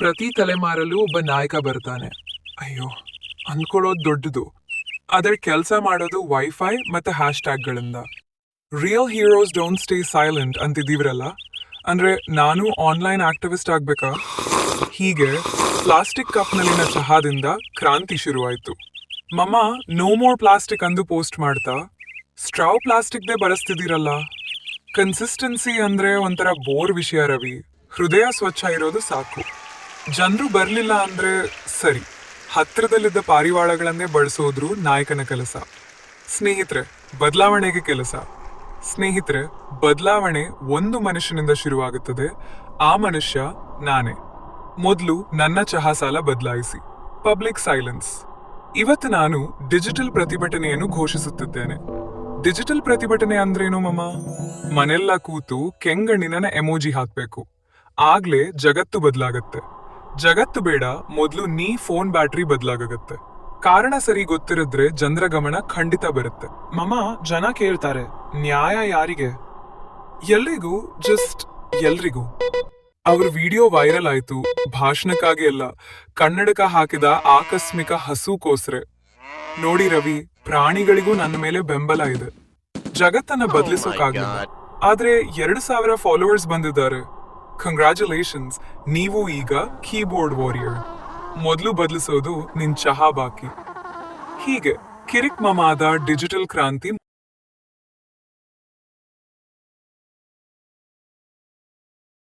ಪ್ರತಿ ತಲೆಮಾರಲ್ಲೂ ಒಬ್ಬ ನಾಯಕ ಬರ್ತಾನೆ. ಅಯ್ಯೋ, ಅನ್ಕೊಳ್ಳೋದು ದೊಡ್ಡದು. ಆದ್ರೆ ಕೆಲಸ ಮಾಡೋದು ವೈಫೈ ಮತ್ತೆ ಹ್ಯಾಶ್ಟ್ಯಾಗ್ಗಳಿಂದ. Real heroes don't stay silent ಅಂತಿದ್ದೀವ್ರಲ್ಲ, ಅಂದ್ರೆ ನಾನು ಆನ್ಲೈನ್ ಆಕ್ಟಿವಿಸ್ಟ್ ಆಗ್ಬೇಕಾ? ಹೀಗೆ ಪ್ಲಾಸ್ಟಿಕ್ ಕಪ್ನಲ್ಲಿನ ಚಹಾದಿಂದ ಕ್ರಾಂತಿ ಶುರುವಾಯ್ತು. ಮಮ್ಮ ನೋ ಮೋರ್ ಪ್ಲಾಸ್ಟಿಕ್ ಅಂದು ಪೋಸ್ಟ್ ಮಾಡ್ತಾ ಸ್ಟ್ರಾವ್ ಪ್ಲಾಸ್ಟಿಕ್ದೇ ಬಳಸ್ತಿದ್ದೀರಲ್ಲ. ಕನ್ಸಿಸ್ಟೆನ್ಸಿ ಅಂದ್ರೆ ಒಂಥರ ಬೋರ್ ವಿಷಯ ರವಿ. ಹೃದಯ ಸ್ವಚ್ಛ ಇರೋದು ಸಾಕು. ಜನರು ಬರ್ಲಿಲ್ಲ ಅಂದ್ರೆ ಸರಿ, ಹತ್ರದಲ್ಲಿದ್ದ ಪಾರಿವಾಳಗಳನ್ನೇ ಬಳಸೋದ್ರು ನಾಯಕನ ಕೆಲಸ. ಸ್ನೇಹಿತರೆ, ಬದಲಾವಣೆಗೆ ಕೆಲಸ. ಸ್ನೇಹಿತರೆ, ಬದಲಾವಣೆ ಒಂದು ಮನುಷ್ಯನಿಂದ ಶುರುವಾಗುತ್ತದೆ. ಆ ಮನುಷ್ಯ ನಾನೇ. ಮೊದಲು ನನ್ನ ಚಹಾ ಸಾಲ ಬದಲಾಯಿಸಿ. Public silence. ಇವತ್ತು ನಾನು ಡಿಜಿಟಲ್ ಪ್ರತಿಭಟನೆಯನ್ನು ಘೋಷಿಸುತ್ತಿದ್ದೇನೆ. ಡಿಜಿಟಲ್ ಪ್ರತಿಭಟನೆ ಅಂದ್ರೇನು ಮಮ್ಮ? ಮನೆಲ್ಲ ಕೂತು ಕೆಂಗಣ್ಣಿನ ಎಮೋಜಿ ಹಾಕ್ಬೇಕು. ಆಗ್ಲೇ ಜಗತ್ತು ಬದಲಾಗತ್ತೆ. ಜಗತ್ತು ಬೇಡ, ಮೊದಲು ನೀ ಫೋನ್ ಬ್ಯಾಟ್ರಿ ಬದಲಾಗತ್ತೆ. ಕಾರಣ ಸರಿ ಗೊತ್ತಿರಿದ್ರೆ ಜನರ ಗಮನ ಖಂಡಿತ ಬರುತ್ತೆ. ಮಮ್ಮ, ಜನ ಕೇಳ್ತಾರೆ, ನ್ಯಾಯ ಯಾರಿಗೆ? ಎಲ್ರಿಗೂ, ಜಸ್ಟ್ ಎಲ್ರಿಗೂ. ಅವ್ರ ವಿಡಿಯೋ ವೈರಲ್ ಆಯ್ತು, ಭಾಷಣಕ್ಕಾಗಿ ಅಲ್ಲ, ಕನ್ನಡಕ ಹಾಕಿದ ಆಕಸ್ಮಿಕ ಹಸುಕೋಸ್ರೆ. ನೋಡಿ ರವಿ, ಪ್ರಾಣಿಗಳಿಗೂ ನನ್ನ ಮೇಲೆ ಬೆಂಬಲ ಇದೆ. ಜಗತ್ತನ್ನ ಬದಲಿಸೋಕಾಗ್ಲಿಲ್ಲ, ಆದ್ರೆ 2000 ಫಾಲೋವರ್ಸ್ ಬಂದಿದ್ದಾರೆ. ಕಂಗ್ರ್ಯಾಚುಲೇಷನ್ಸ್, ನೀವು ಈಗ ಕೀಬೋರ್ಡ್ ವಾರಿಯರ್. ಮೊದಲು ಬದಲಿಸೋದು ನಿನ್ ಚಹಾ ಬಾಕಿ. ಹೀಗೆ ಕಿರಿಕ್ ಮಮಾದ ಡಿಜಿಟಲ್ ಕ್ರಾಂತಿ